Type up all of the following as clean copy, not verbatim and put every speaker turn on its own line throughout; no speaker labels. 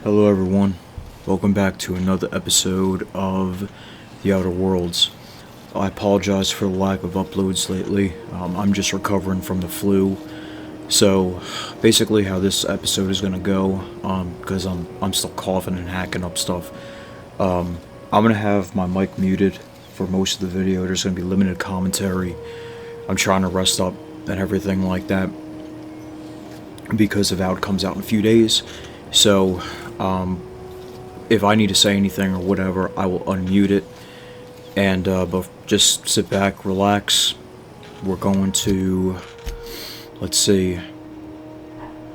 Hello everyone, welcome back to another episode of The Outer Worlds. I apologize for the lack of uploads lately. I'm just recovering from the flu. So basically how this episode is going to go, because I'm still coughing and hacking up stuff, I'm going to have my mic muted for most of the video. There's going to be limited commentary. I'm trying to rest up and everything like that because of how it comes out in a few days. So if I need to say anything or whatever, I will unmute it, and but just sit back, relax. We're going to, let's see,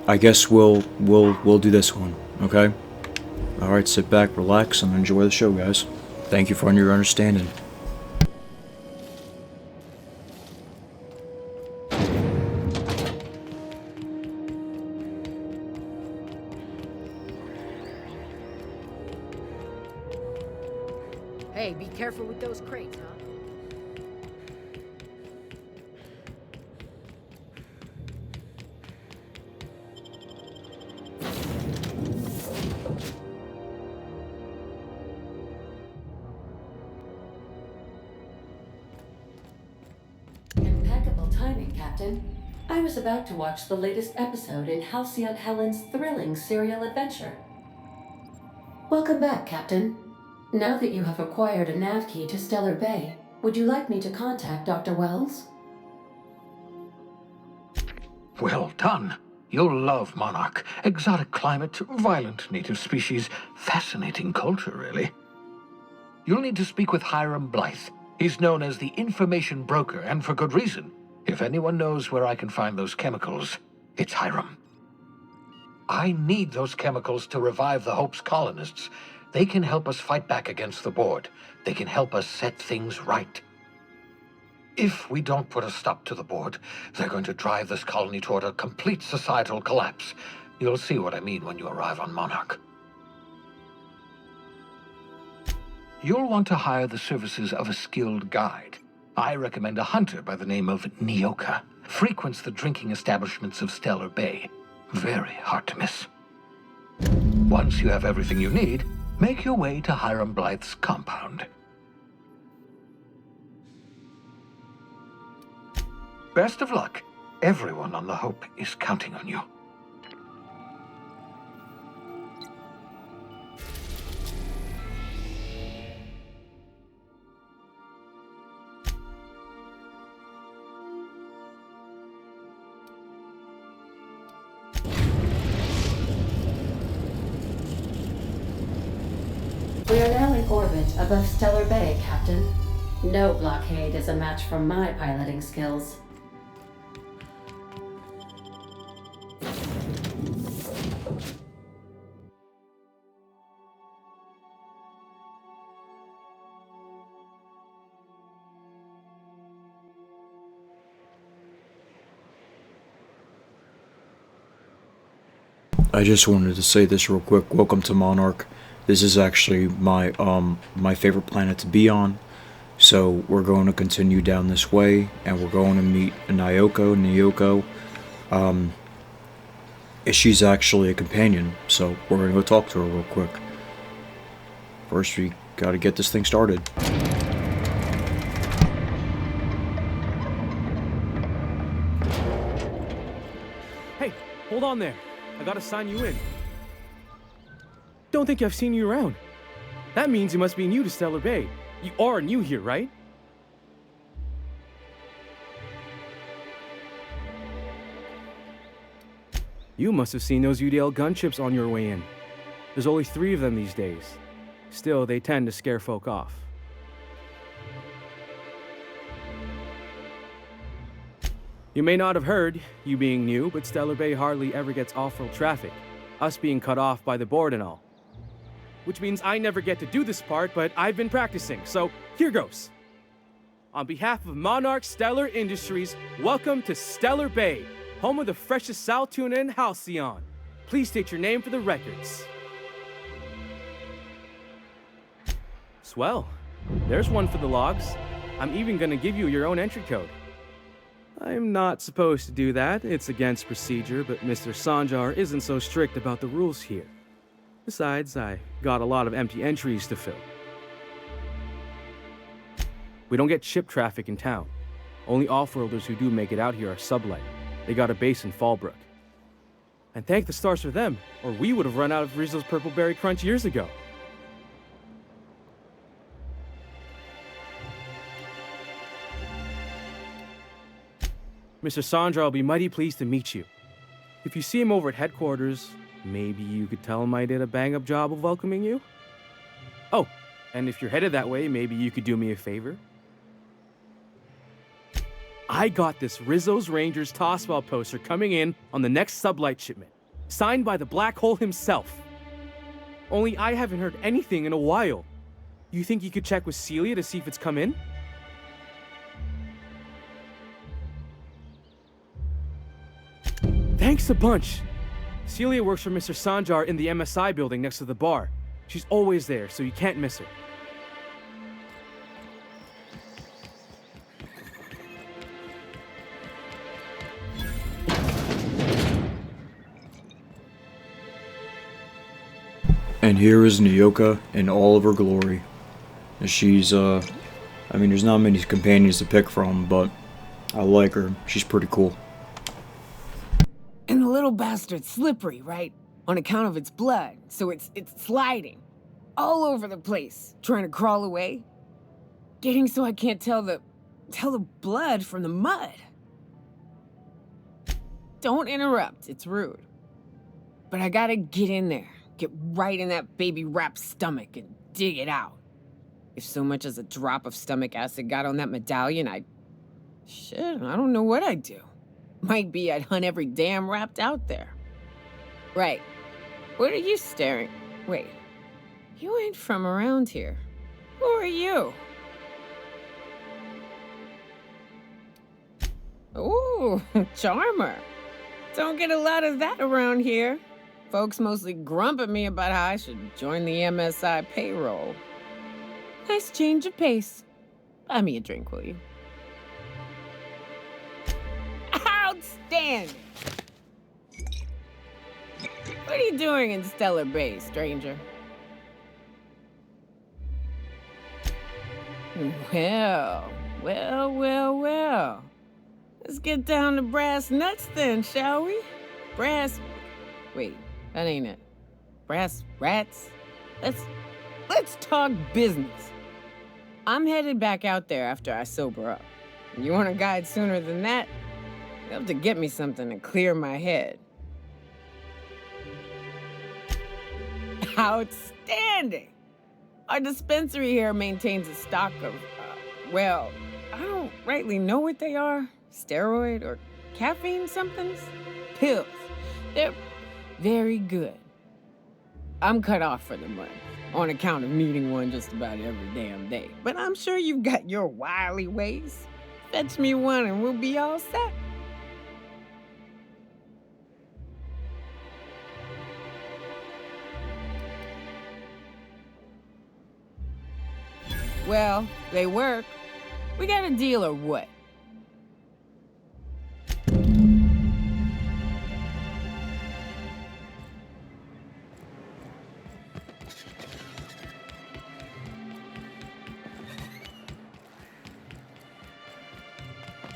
I guess we'll do this one, okay? All right, sit back, relax, and enjoy the show, guys. Thank you for your understanding.
Hey, be careful with those crates, huh?
Impeccable timing, Captain. I was about to watch the latest episode in Halcyon Helen's thrilling serial adventure. Welcome back, Captain. Now that you have acquired a NavKey to Stellar Bay, would you like me to contact Dr. Wells?
Well done. You'll love Monarch. Exotic climate, violent native species, fascinating culture, really. You'll need to speak with Hiram Blythe. He's known as the information broker, and for good reason. If anyone knows where I can find those chemicals, it's Hiram. I need those chemicals to revive the Hope's colonists. They can help us fight back against the Board. They can help us set things right. If we don't put a stop to the Board, they're going to drive this colony toward a complete societal collapse. You'll see what I mean when you arrive on Monarch. You'll want to hire the services of a skilled guide. I recommend a hunter by the name of Nyoka. Frequents the drinking establishments of Stellar Bay. Very hard to miss. Once you have everything you need, make your way to Hiram Blythe's compound. Best of luck. Everyone on the Hope is counting on you.
We are now in orbit above Stellar Bay, Captain. No blockade is a match for my piloting skills.
I just wanted to say this real quick. Welcome to Monarch. This is actually my favorite planet to be on. So we're going to continue down this way, and we're going to meet Nyoka. She's actually a companion, so we're going to go talk to her real quick. First, we got to get this thing started.
Hey, hold on there. I gotta sign you in. Don't think I've seen you around. That means you must be new to Stellar Bay. You are new here, right? You must have seen those UDL gunships on your way in. There's only 3 of them these days. Still, they tend to scare folk off. You may not have heard, you being new, but Stellar Bay hardly ever gets off-road traffic, us being cut off by the Board and all. Which means I never get to do this part, but I've been practicing, so here goes. On behalf of Monarch Stellar Industries, welcome to Stellar Bay, home of the freshest sal tuna in Halcyon. Please state your name for the records. Swell. There's one for the logs. I'm even gonna give you your own entry code. I'm not supposed to do that. It's against procedure, but Mr. Sanjar isn't so strict about the rules here. Besides, I got a lot of empty entries to fill. We don't get ship traffic in town. Only off-worlders who do make it out here are sublight. They got a base in Fallsbrook. And thank the stars for them, or we would have run out of Rizzo's Purple Berry Crunch years ago. Mr. Sandra will be mighty pleased to meet you. If you see him over at headquarters, maybe you could tell him I did a bang-up job of welcoming you? Oh, and if you're headed that way, maybe you could do me a favor? I got this Rizzo's Rangers Tosswell poster coming in on the next sublight shipment, signed by the Black Hole himself. Only I haven't heard anything in a while. You think you could check with Celia to see if it's come in? Thanks a bunch. Celia works for Mr. Sanjar in the MSI building next to the bar. She's always there, so you can't miss her.
And here is Nyoka in all of her glory. She's, I mean, there's not many companions to pick from, but I like her. She's pretty cool.
And the little bastard's slippery, right? On account of its blood, so it's sliding. All over the place, trying to crawl away. Getting so I can't tell the blood from the mud. Don't interrupt, it's rude. But I gotta get in there. Get right in that baby rap's stomach and dig it out. If so much as a drop of stomach acid got on that medallion, shit, I don't know what I'd do. Might be I'd hunt every damn rapt out there. Right. What are you staring? Wait. You ain't from around here. Who are you? Ooh, charmer. Don't get a lot of that around here. Folks mostly grump at me about how I should join the MSI payroll. Nice change of pace. Buy me a drink, will you? Outstanding! What are you doing in Stellar Bay, stranger? Well. Let's get down to brass nuts then, shall we? Wait, that ain't it. Brass rats? Let's talk business. I'm headed back out there after I sober up. You want a guide sooner than that? You'll have to get me something to clear my head. Outstanding! Our dispensary here maintains a stock of, well, I don't rightly know what they are. Steroid or caffeine somethings? Pills. They're very good. I'm cut off for the month, on account of needing one just about every damn day. But I'm sure you've got your wily ways. Fetch me one and we'll be all set. Well, they work. We got a deal or what?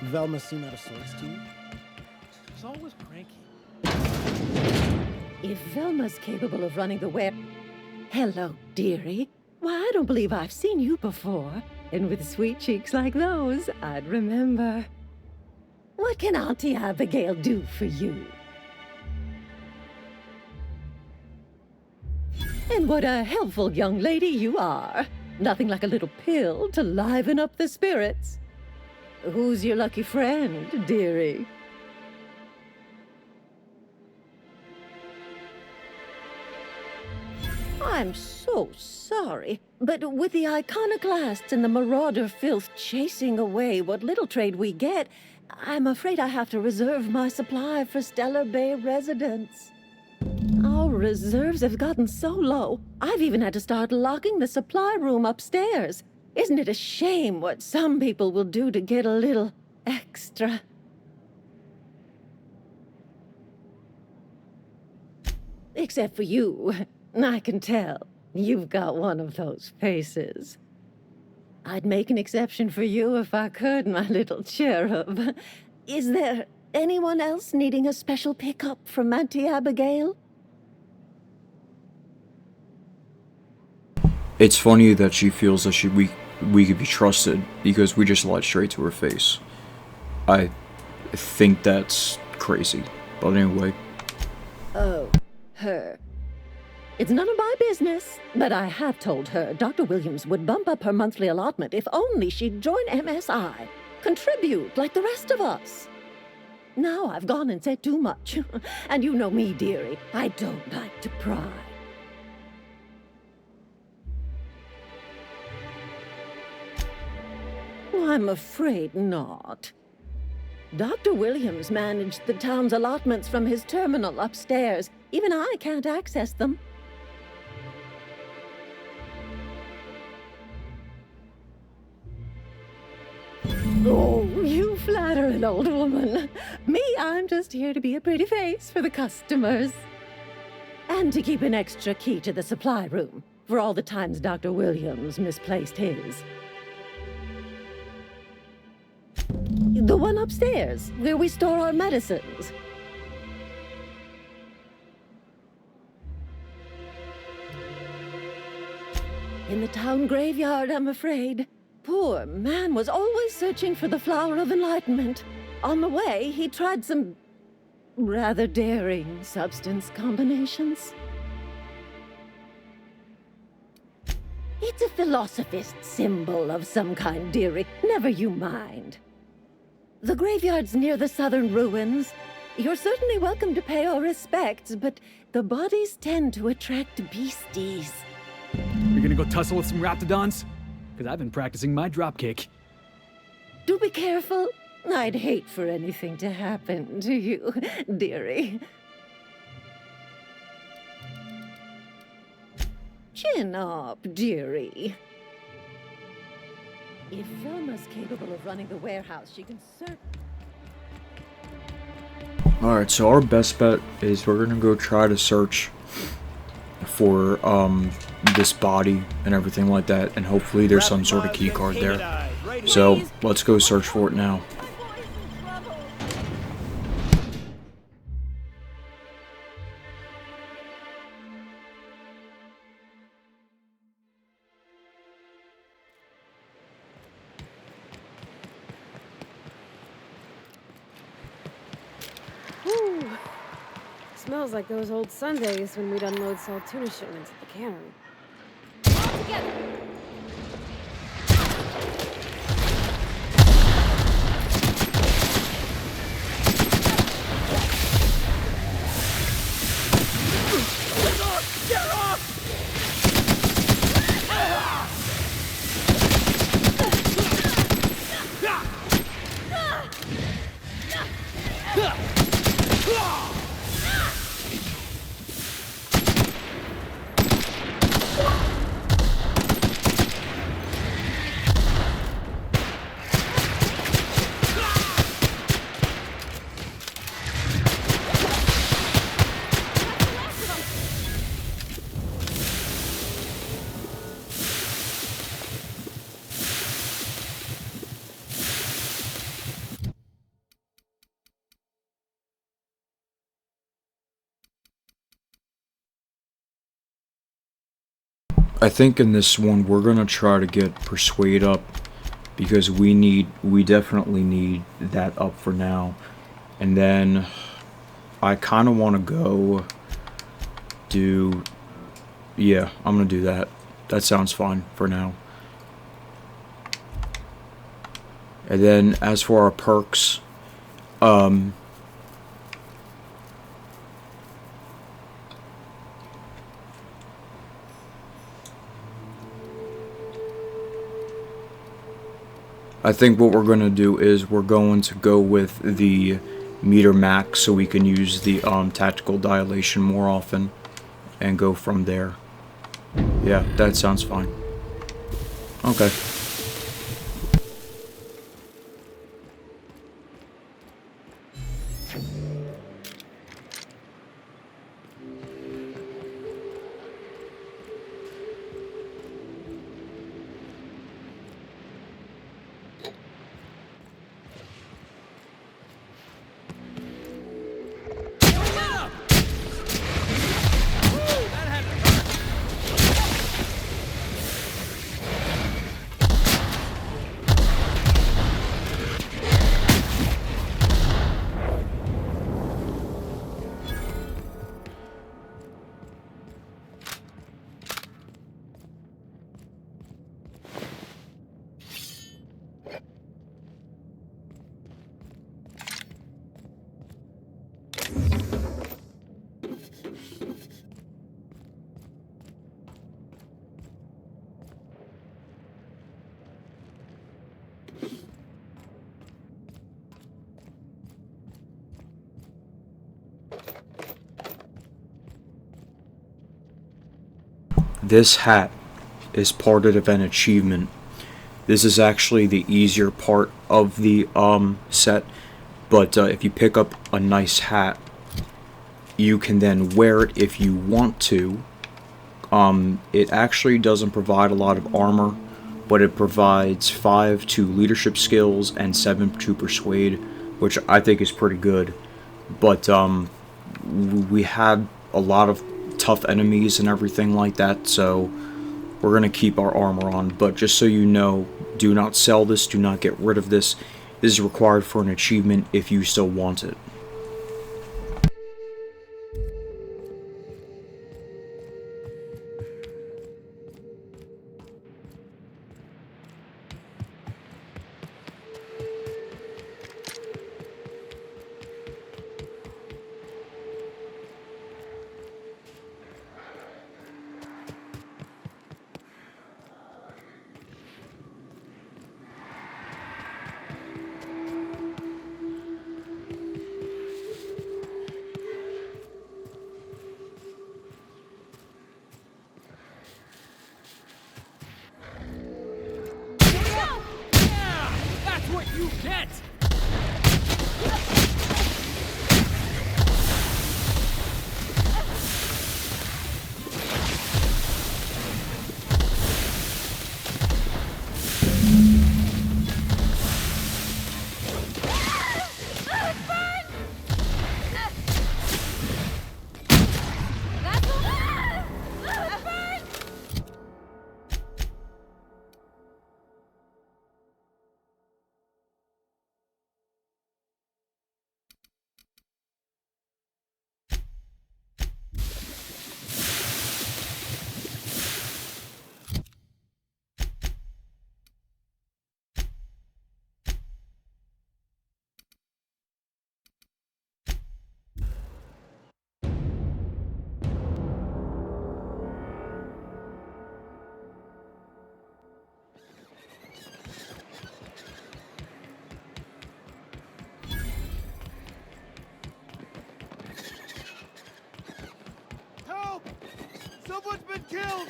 Velma seem out of sorts to you?
She's always cranky.
If Velma's capable of running the web... Hello, dearie. Why, I don't believe I've seen you before. And with sweet cheeks like those, I'd remember. What can Auntie Abigail do for you? And what a helpful young lady you are. Nothing like a little pill to liven up the spirits. Who's your lucky friend, dearie? I'm so sorry, but with the iconoclasts and the marauder filth chasing away what little trade we get, I'm afraid I have to reserve my supply for Stellar Bay residents. Our reserves have gotten so low, I've even had to start locking the supply room upstairs. Isn't it a shame what some people will do to get a little extra? Except for you. I can tell. You've got one of those faces. I'd make an exception for you if I could, my little cherub. Is there anyone else needing a special pickup from Auntie Abigail?
It's funny that she feels that we could be trusted because we just lied straight to her face. I think that's crazy. But anyway.
Oh, her. It's none of my business, but I have told her Dr. Williams would bump up her monthly allotment if only she'd join MSI. Contribute like the rest of us. Now I've gone and said too much. And you know me, dearie. I don't like to pry. Well, I'm afraid not. Dr. Williams managed the town's allotments from his terminal upstairs. Even I can't access them. Oh, you flatter an old woman. Me, I'm just here to be a pretty face for the customers. And to keep an extra key to the supply room, for all the times Dr. Williams misplaced his. The one upstairs, where we store our medicines. In the town graveyard, I'm afraid. Poor man was always searching for the flower of enlightenment. On the way, he tried some rather daring substance combinations. It's a philosophist symbol of some kind, dearie. Never you mind. The graveyard's near the southern ruins. You're certainly welcome to pay our respects, but the bodies tend to attract beasties.
You're gonna go tussle with some raptidons? Because I've been practicing my dropkick.
Do be careful. I'd hate for anything to happen to you, dearie. Chin up, dearie. If Velma's capable of running the warehouse, she can certainly...
Alright, so our best bet is we're gonna go try to search for this body and everything like that, and hopefully there's some sort of key card there. So let's go search for it now.
Whew. Smells like those old Sundays when we'd unload salt tuna shipments at the cannery. All together!
I think in this one we're gonna try to get Persuade up because we definitely need that up for now. And then I kind of want to go do, yeah, I'm gonna do that. That sounds fine for now. And then as for our perks, I think what we're going to do is we're going to go with the meter max so we can use the tactical dilation more often and go from there. Yeah, that sounds fine. Okay. this hat is part of an achievement. This is actually the easier part of the set, but if you pick up a nice hat, you can then wear it if you want to. It actually doesn't provide a lot of armor, but it provides 5 to leadership skills and 7 to persuade, which I think is pretty good. But we had a lot of tough enemies and everything like that, so we're going to keep our armor on. But just so you know, do not sell this, do not get rid of this. This is required for an achievement if you still want it.
That's what you get!
Help! Someone's been killed!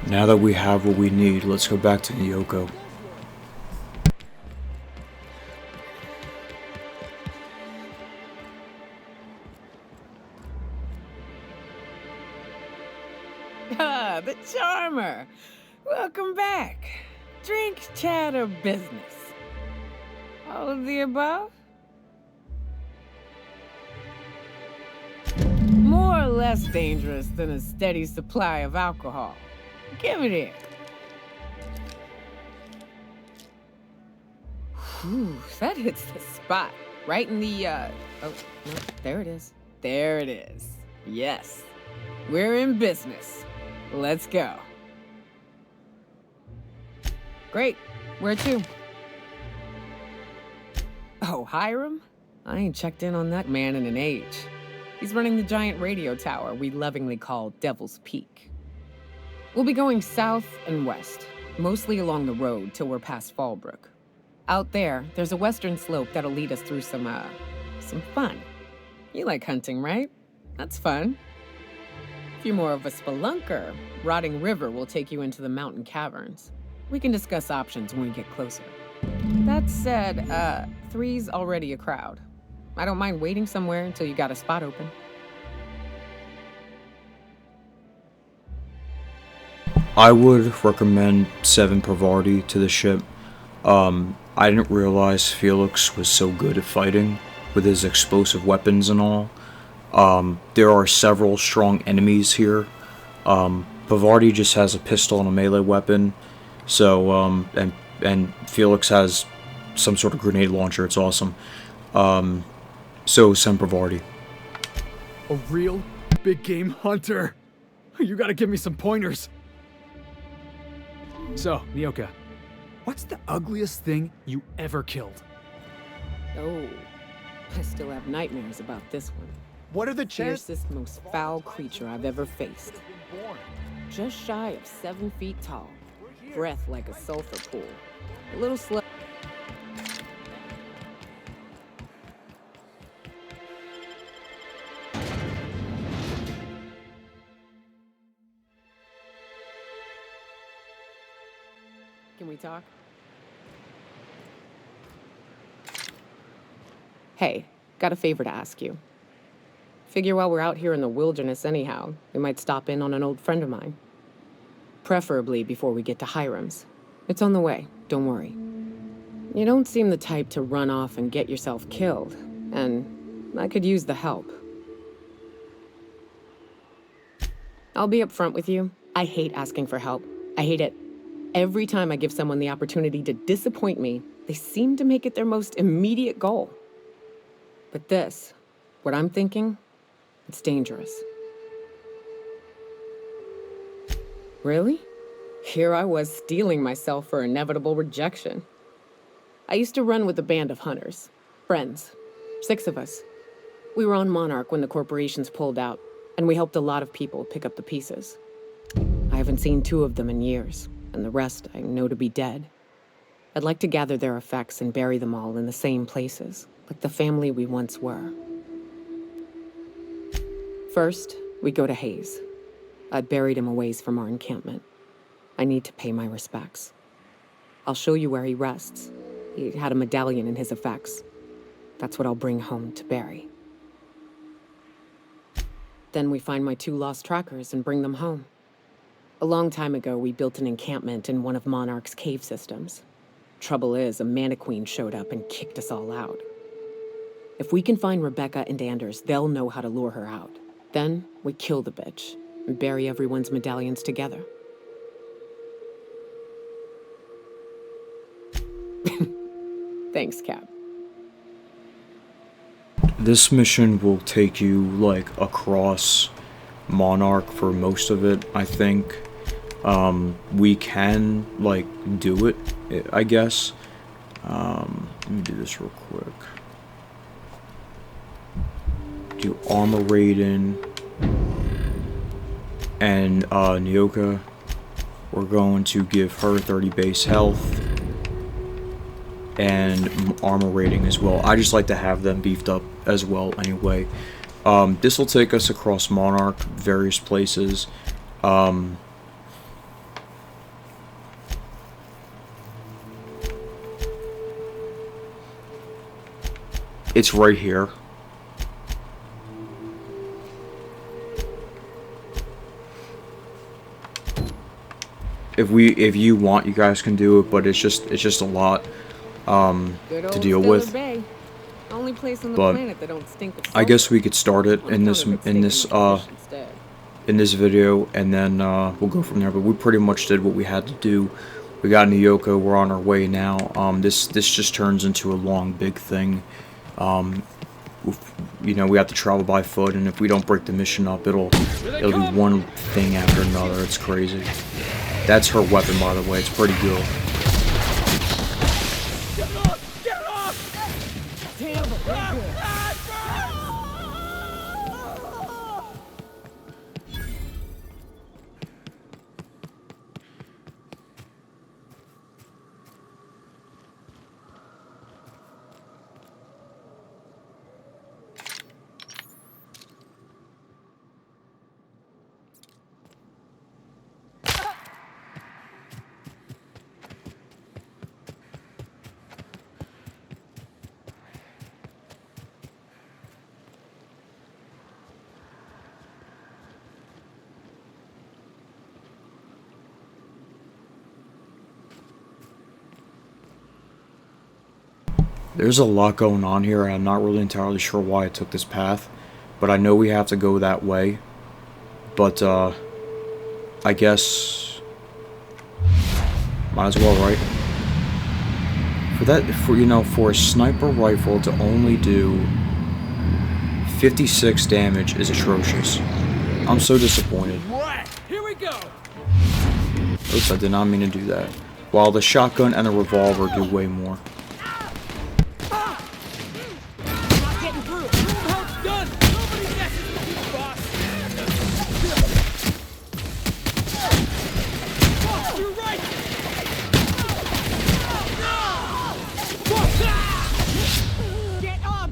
Now that we have what we need, let's go back to Nyoka.
Ah, the charmer! Welcome back. Drink, chat, or business? All of the above? More or less dangerous than a steady supply of alcohol. Give it here. Whew, that hits the spot. Right in the, oh, no, there it is. There it is. Yes. We're in business. Let's go. Great. Where to? Oh, Hiram? I ain't checked in on that man in an age. He's running the giant radio tower we lovingly call Devil's Peak. We'll be going south and west, mostly along the road till we're past Fallsbrook. Out there, there's a western slope that'll lead us through some fun. You like hunting, right? That's fun. If you're more of a spelunker, Rotting River will take you into the mountain caverns. We can discuss options when we get closer. That said, 3's already a crowd. I don't mind waiting somewhere until you got a spot open.
I would recommend 7 Priority to the ship. I didn't realize Felix was so good at fighting with his explosive weapons and all. There are several strong enemies here. Pavardi just has a pistol and a melee weapon. So, and Felix has some sort of grenade launcher. It's awesome. So, Semper Vardy.
A real big game hunter. You gotta give me some pointers. So, Nyoka, what's the ugliest thing you ever killed?
Oh, I still have nightmares about this one.
What are the chances?
Fiercest, most foul creature I've ever faced. Just shy of 7 feet tall. Breath like a sulfur pool. A little slow. Can we talk? Hey, got a favor to ask you. Figure while we're out here in the wilderness anyhow, we might stop in on an old friend of mine. Preferably before we get to Hiram's. It's on the way, don't worry. You don't seem the type to run off and get yourself killed, and I could use the help. I'll be upfront with you. I hate asking for help. I hate it. Every time I give someone the opportunity to disappoint me, they seem to make it their most immediate goal. But this, what I'm thinking, it's dangerous. Really? Here I was steeling myself for inevitable rejection. I used to run with a band of hunters. Friends. 6 of us. We were on Monarch when the corporations pulled out, and we helped a lot of people pick up the pieces. I haven't seen 2 of them in years, and the rest I know to be dead. I'd like to gather their effects and bury them all in the same places, like the family we once were. First, we go to Hayes. I buried him a ways from our encampment. I need to pay my respects. I'll show you where he rests. He had a medallion in his effects. That's what I'll bring home to bury. Then we find my 2 lost trackers and bring them home. A long time ago, we built an encampment in one of Monarch's cave systems. Trouble is, a mannequin showed up and kicked us all out. If we can find Rebecca and Anders, they'll know how to lure her out. Then we kill the bitch and bury everyone's medallions together. Thanks, Cap.
This mission will take you, like, across Monarch for most of it, I think. We can, like, do it, I guess. Let me do this real quick. Do armor rating. And, Nyoka, we're going to give her 30 base health. And armor rating as well. I just like to have them beefed up as well anyway. This will take us across Monarch, various places. It's right here. If you want, you guys can do it, but it's just a lot to deal with.
Bay. Only place on the
But
planet that don't stink of
I guess we could start it in this video, and then we'll go from there. But we pretty much did what we had to do. We got Nyoka. We're on our way now. This just turns into a long, big thing. You know, we have to travel by foot, and if we don't break the mission up, it'll be one thing after another. It's crazy. That's her weapon, by the way. It's pretty good. There's a lot going on here, and I'm not really entirely sure why I took this path, but I know we have to go that way. But, I guess might as well, right? For a sniper rifle to only do 56 damage is atrocious. I'm so disappointed.
Right, here we go.
Oops, I did not mean to do that. While the shotgun and the revolver do way more.
Not getting through. How it's done. Nobody messes with you, boss. Boss, you're right. Get up.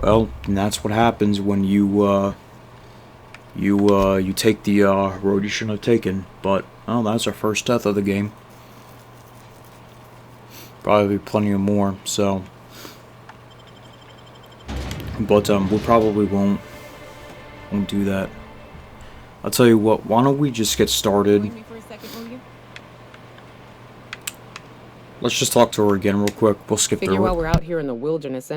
Well, and that's what happens when you take the road you shouldn't have taken. But oh, that's our first death of the game. Probably plenty of more. So, but we probably won't do that. I'll tell you what. Why don't we just get started?
Join me for a second, will you?
Let's just talk to her again real quick. We'll skip
Figure
through
while
it.
we're out here in the wilderness,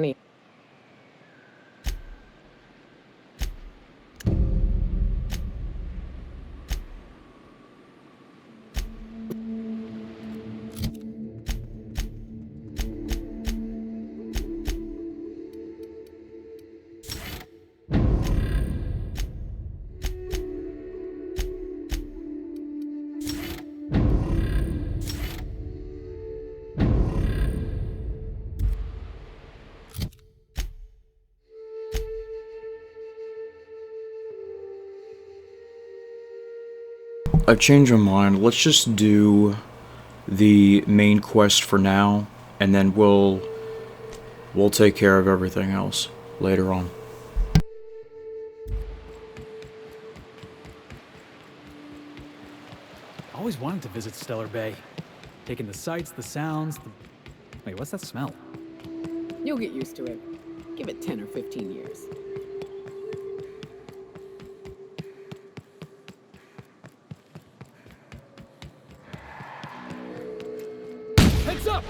I've changed my mind. Let's just do the main quest for now, and then we'll take care of everything else later on.
Always wanted to visit Stellar Bay. Taking the sights, the sounds, Wait, what's that smell?
You'll get used to it. Give it 10 or 15 years.
Heads up.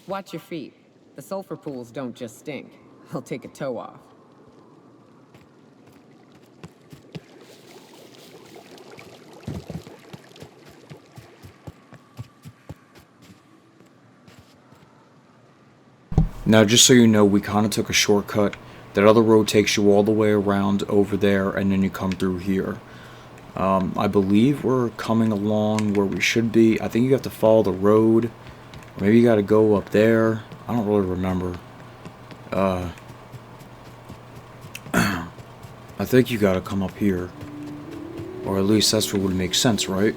Watch your feet. The sulfur pools don't just stink. They'll take a toe off.
Now, just so you know, we kind of took a shortcut. That other road takes you all the way around over there, and then you come through here. I believe we're coming along where we should be. I think you have to follow the road. Maybe you got to go up there. I don't really remember. I think you got to come up here. Or at least that's what would make sense, right?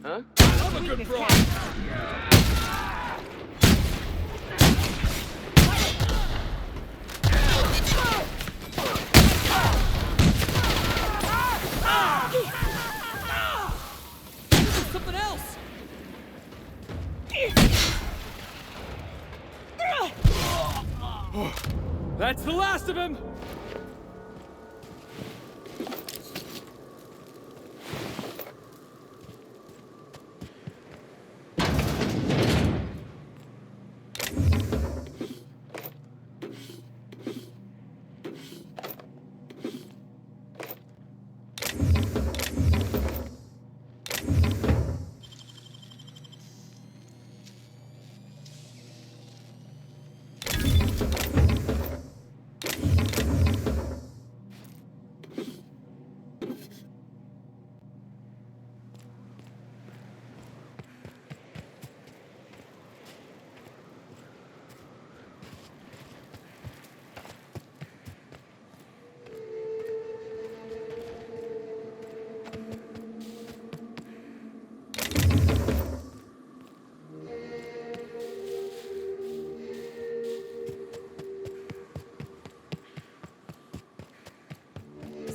I'm a good bro. Something else. That's the last of him.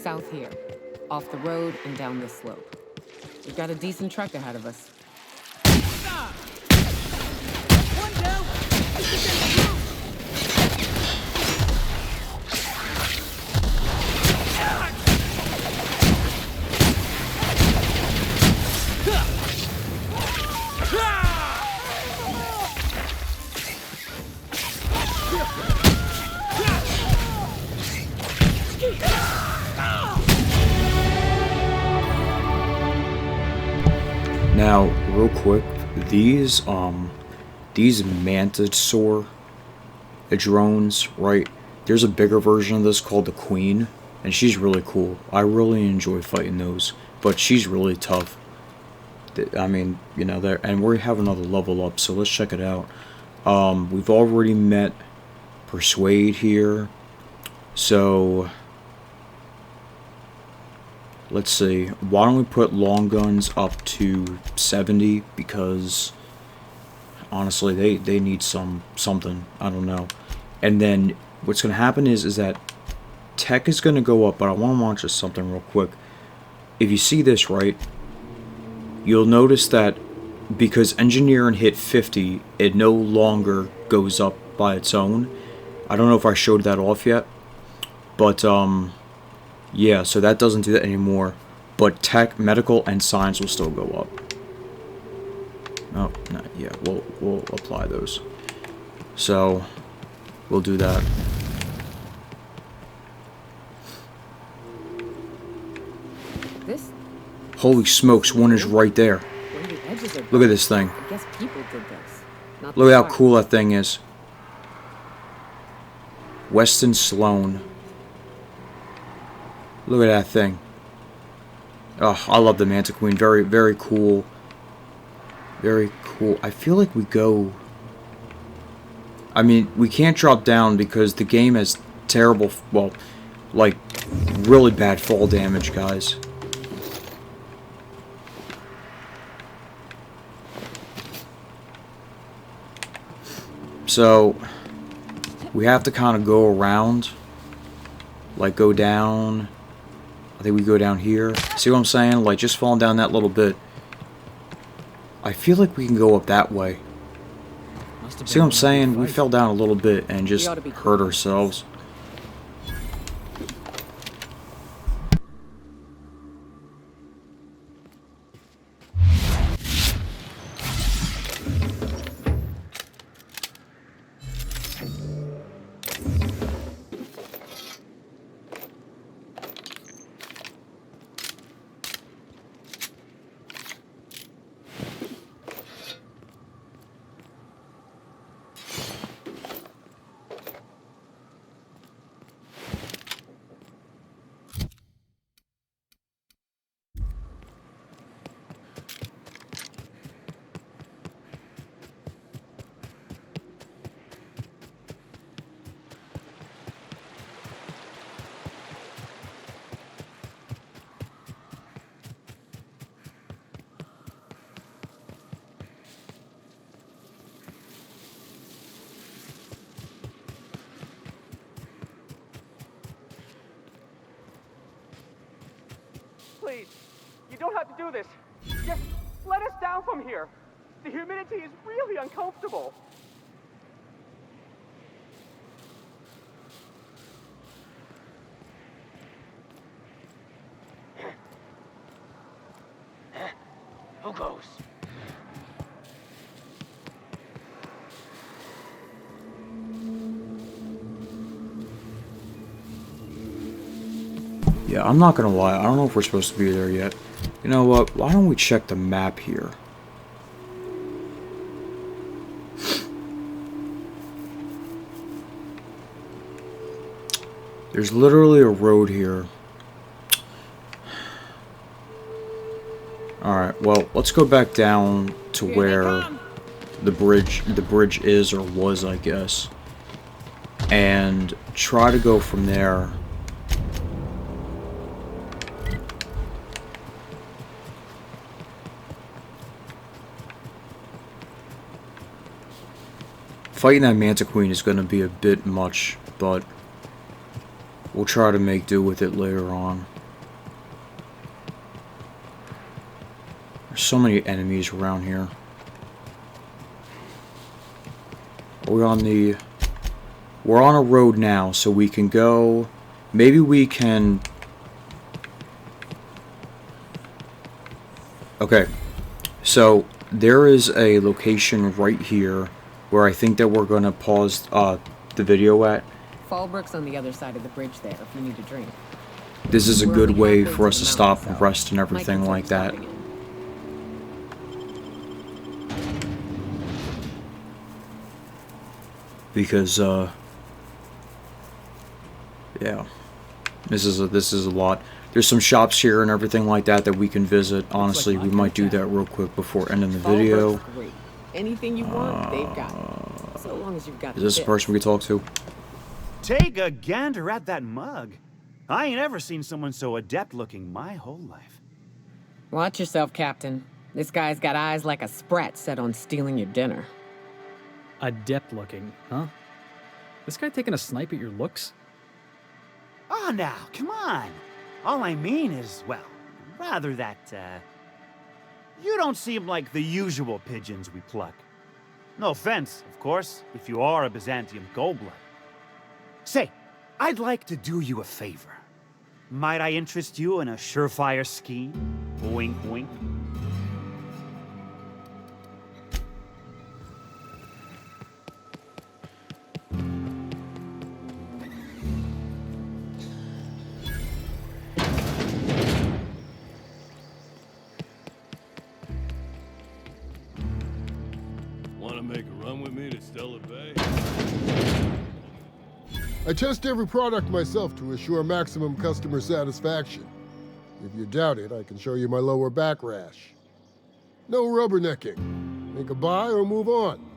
South here. Off the road and down this slope. We've got a decent trek ahead of us.
One down.
Now, real quick, these Mantisaur drones, right? There's a bigger version of this called the Queen, and she's really cool. I really enjoy fighting those, but she's really tough. I mean, you know, there, and we have another level up, so let's check it out. We've already met Persuade here, so let's see. Why don't we put long guns up to 70, because honestly, they need something. I don't know. And then what's gonna happen is that tech is gonna go up, but I want to launch something real quick. If you see this right, you'll notice that because engineering hit 50, it no longer goes up by its own. I don't know if I showed that off yet, but yeah, so that doesn't do that anymore. But tech, medical, and science will still go up. Oh, no, yeah, we'll apply those. So we'll do that.
This.
Holy smokes, one is right there.
Where the edges are.
Look at this thing.
I guess people did this. Not
Look
the
at how
fire.
cool that thing is. Weston Sloan. Look at that thing. Oh, I love the Manta Queen. Very, very cool. Very cool. I feel like we go... I mean, we can't drop down because the game has terrible... Well, like, really bad fall damage, guys. So, we have to kind of go around. Like, go down... I think we go down here. See what I'm saying? Like, just falling down that little bit. I feel like we can go up that way. See what I'm saying? We fell down a little bit and just hurt ourselves.
Please, you don't have to do this. Just let us down from here. The humidity is really uncomfortable.
Who goes?
Yeah, I'm not gonna lie. I don't know if we're supposed to be there yet. You know what? Why don't we check the map here? There's literally a road here. Alright, well, let's go back down to where the bridge is, or was, I guess. And try to go from there. Fighting that Manta Queen is going to be a bit much, but we'll try to make do with it later on. There's so many enemies around here. We're on a road now, so we can go. Maybe we can. Okay, so there is a location right here where I think that we're gonna pause the video at.
Fallsbrook's on the other side of the bridge there if you need a drink.
This is a
We're
good
only
way
halfway
for
to
us
the
to stop
mountain,
and
so
rest and
might
everything
consider
like that.
stopping
because yeah, this is a lot. There's some shops here and everything like that we can visit. Honestly, we might do that real quick before ending the video.
Fallsbrook's great. Anything you want, they've got it. So long as you've got
Is this the
bits.
person we can talk to?
Take a gander at that mug. I ain't ever seen someone so adept looking my whole life.
Watch yourself, Captain. This guy's got eyes like a sprat set on stealing your dinner.
Adept looking, huh? This guy taking a snipe at your looks?
Oh, now, come on. All I mean is, well, rather that, you don't seem like the usual pigeons we pluck. No offense, of course, if you are a Byzantium goldblood. Say, I'd like to do you a favor. Might I interest you in a surefire scheme? Wink, wink.
Want to make a run with me to Stellar Bay?
I test every product myself to assure maximum customer satisfaction. If you doubt it, I can show you my lower back rash. No rubbernecking. Make a buy or move on.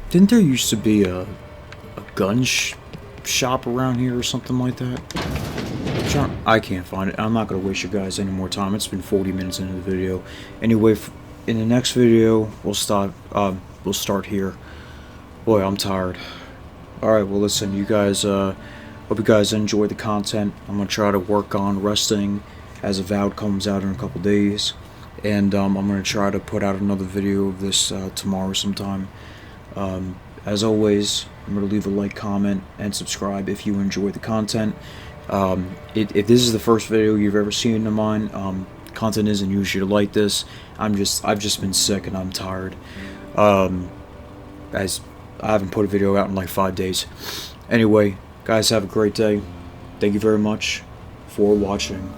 Didn't there used to be a gun shop around here or something like that? I can't find it. I'm not going to waste you guys any more time. It's been 40 minutes into the video. Anyway, in the next video, we'll start here. Boy, I'm tired. Alright, well listen, you guys, hope you guys enjoy the content. I'm going to try to work on resting as Avowed comes out in a couple days. And I'm going to try to put out another video of this tomorrow sometime. As always, remember to leave a like, comment, and subscribe if you enjoy the content. If this is the first video you've ever seen of mine, content isn't usually like this. I've just been sick and I'm tired. As I haven't put a video out in like 5 days. Anyway, guys, have a great day. Thank you very much for watching.